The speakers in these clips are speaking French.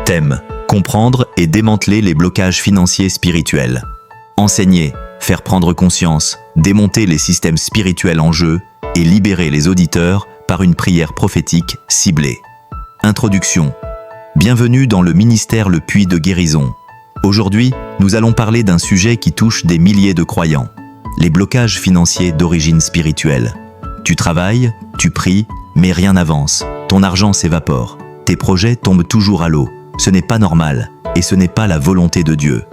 Thème: comprendre et démanteler les blocages financiers spirituels. Enseigner, faire prendre conscience, démonter les systèmes spirituels en jeu et libérer les auditeurs par une prière prophétique ciblée. Introduction. Bienvenue dans le ministère Le Puits de Guérison. Aujourd'hui, nous allons parler d'un sujet qui touche des milliers de croyants. Les blocages financiers d'origine spirituelle. Tu travailles, tu pries, mais rien n'avance. Ton argent s'évapore. Tes projets tombent toujours à l'eau. Ce n'est pas normal, et ce n'est pas la volonté de Dieu.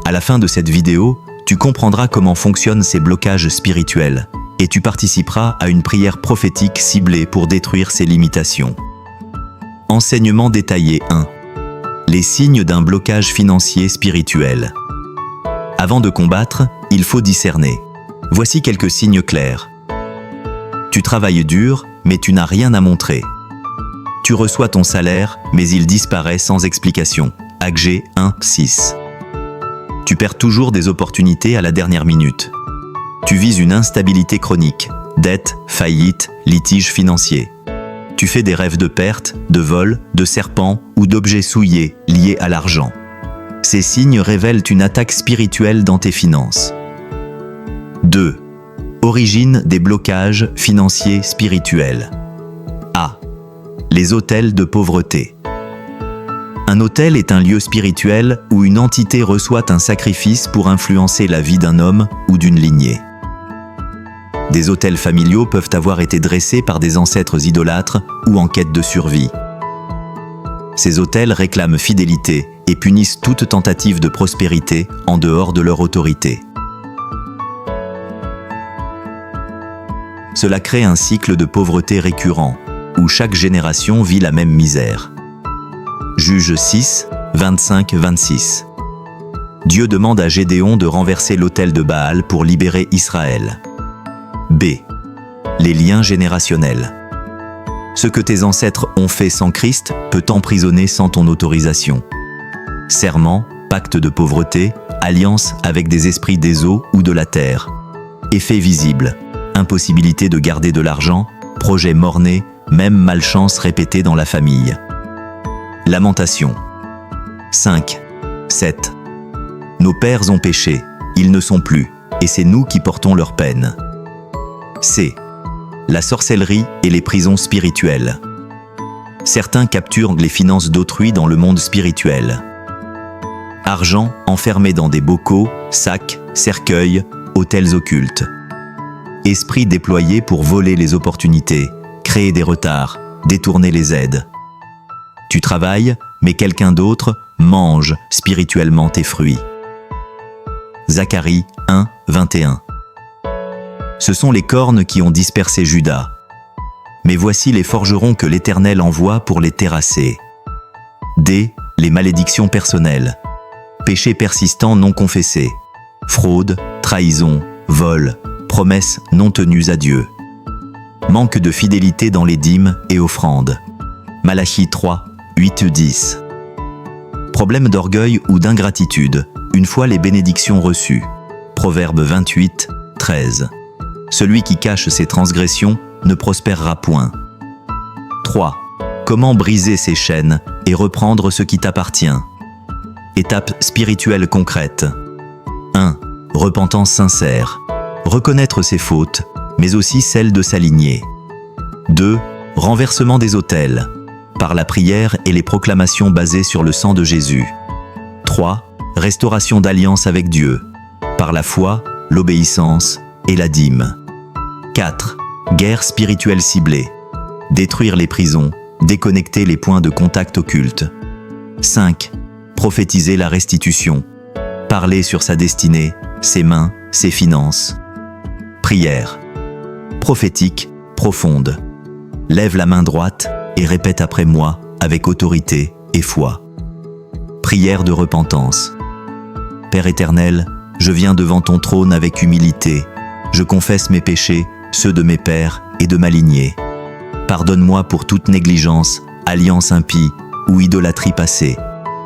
À la fin de cette vidéo, tu comprendras comment fonctionnent ces blocages spirituels, et tu participeras à une prière prophétique ciblée pour détruire ces limitations. Enseignement détaillé 1. Les signes d'un blocage financier spirituel. Avant de combattre, il faut discerner. Voici quelques signes clairs. Tu travailles dur, mais tu n'as rien à montrer. Tu reçois ton salaire, mais il disparaît sans explication. Agé 1:6. Tu perds toujours des opportunités à la dernière minute. Tu vis une instabilité chronique, dette, faillite, litige financier. Tu fais des rêves de perte, de vol, de serpents ou d'objets souillés liés à l'argent. Ces signes révèlent une attaque spirituelle dans tes finances. 2. Origine des blocages financiers spirituels. A. Les autels de pauvreté. Un autel est un lieu spirituel où une entité reçoit un sacrifice pour influencer la vie d'un homme ou d'une lignée. Des autels familiaux peuvent avoir été dressés par des ancêtres idolâtres ou en quête de survie. Ces autels réclament fidélité et punissent toute tentative de prospérité en dehors de leur autorité. Cela crée un cycle de pauvreté récurrent, où chaque génération vit la même misère. Juge 6, 25-26. Dieu demande à Gédéon de renverser l'autel de Baal pour libérer Israël. B. Les liens générationnels. Ce que tes ancêtres ont fait sans Christ peut t'emprisonner sans ton autorisation. Serment, pacte de pauvreté, alliance avec des esprits des eaux ou de la terre. Effet visible, impossibilité de garder de l'argent, projet mort-né, même malchance répétée dans la famille. Lamentation. 5. 7. Nos pères ont péché, ils ne sont plus, et c'est nous qui portons leur peine. C. La sorcellerie et les prisons spirituelles. Certains capturent les finances d'autrui dans le monde spirituel. Argent enfermé dans des bocaux, sacs, cercueils, autels occultes. Esprit déployé pour voler les opportunités, créer des retards, détourner les aides. Tu travailles, mais quelqu'un d'autre mange spirituellement tes fruits. Zacharie 1, 21. Ce sont les cornes qui ont dispersé Juda. Mais voici les forgerons que l'Éternel envoie pour les terrasser. D. Les malédictions personnelles. Péchés persistants non confessés. Fraude, trahison, vol, promesses non tenues à Dieu. Manque de fidélité dans les dîmes et offrandes. Malachie 3, 8-10. Problème d'orgueil ou d'ingratitude, une fois les bénédictions reçues. Proverbe 28, 13. Celui qui cache ses transgressions ne prospérera point. 3. Comment briser ses chaînes et reprendre ce qui t'appartient. Étape spirituelle concrète. 1. Repentance sincère. Reconnaître ses fautes, mais aussi celles de sa lignée. 2. Renversement des autels, par la prière et les proclamations basées sur le sang de Jésus. 3. Restauration d'alliance avec Dieu, par la foi, l'obéissance et la dîme. 4. Guerre spirituelle ciblée. Détruire les prisons, déconnecter les points de contact occultes. 5. Prophétiser la restitution. Parler sur sa destinée, ses mains, ses finances. Prière. Prophétique, profonde. Lève la main droite et répète après moi avec autorité et foi. Prière de repentance. Père éternel, je viens devant ton trône avec humilité. Je confesse mes péchés, ceux de mes pères et de ma lignée. Pardonne-moi pour toute négligence, alliance impie ou idolâtrie passée.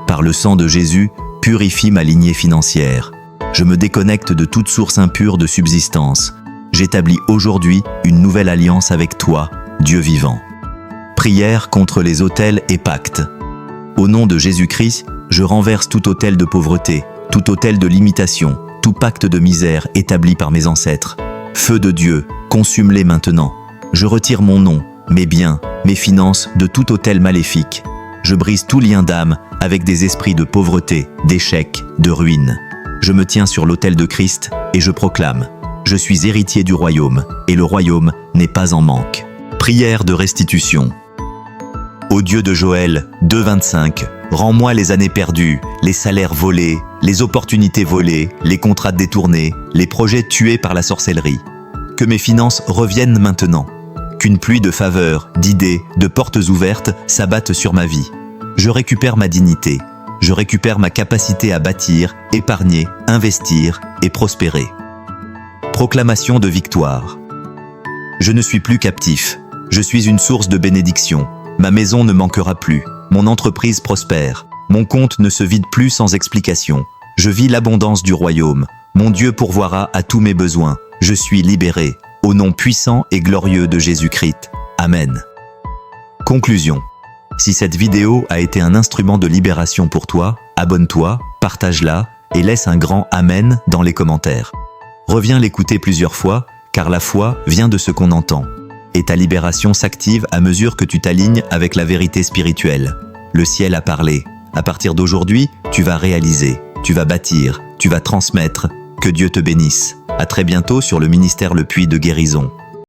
Par le sang de Jésus, purifie ma lignée financière. Je me déconnecte de toute source impure de subsistance. J'établis aujourd'hui une nouvelle alliance avec toi, Dieu vivant. Prière contre les autels et pactes. Au nom de Jésus-Christ, je renverse tout autel de pauvreté, tout autel de limitation, tout pacte de misère établi par mes ancêtres. Feu de Dieu, consume-les maintenant. Je retire mon nom, mes biens, mes finances de tout autel maléfique. Je brise tout lien d'âme avec des esprits de pauvreté, d'échec, de ruine. Je me tiens sur l'autel de Christ et je proclame: je suis héritier du royaume et le royaume n'est pas en manque. Prière de restitution. Ô Dieu de Joël 2,25, rends-moi les années perdues, les salaires volés, les opportunités volées, les contrats détournés, les projets tués par la sorcellerie. Que mes finances reviennent maintenant. Qu'une pluie de faveurs, d'idées, de portes ouvertes s'abatte sur ma vie. Je récupère ma dignité. Je récupère ma capacité à bâtir, épargner, investir et prospérer. Proclamation de victoire. Je ne suis plus captif. Je suis une source de bénédiction. Ma maison ne manquera plus. Mon entreprise prospère. Mon compte ne se vide plus sans explication. Je vis l'abondance du royaume. Mon Dieu pourvoira à tous mes besoins. Je suis libéré. Au nom puissant et glorieux de Jésus-Christ. Amen. Conclusion. Si cette vidéo a été un instrument de libération pour toi, abonne-toi, partage-la et laisse un grand Amen dans les commentaires. Reviens l'écouter plusieurs fois, car la foi vient de ce qu'on entend. Et ta libération s'active à mesure que tu t'alignes avec la vérité spirituelle. Le ciel a parlé. À partir d'aujourd'hui, tu vas réaliser, tu vas bâtir, tu vas transmettre. Que Dieu te bénisse. À très bientôt sur le ministère Le Puits de Guérison.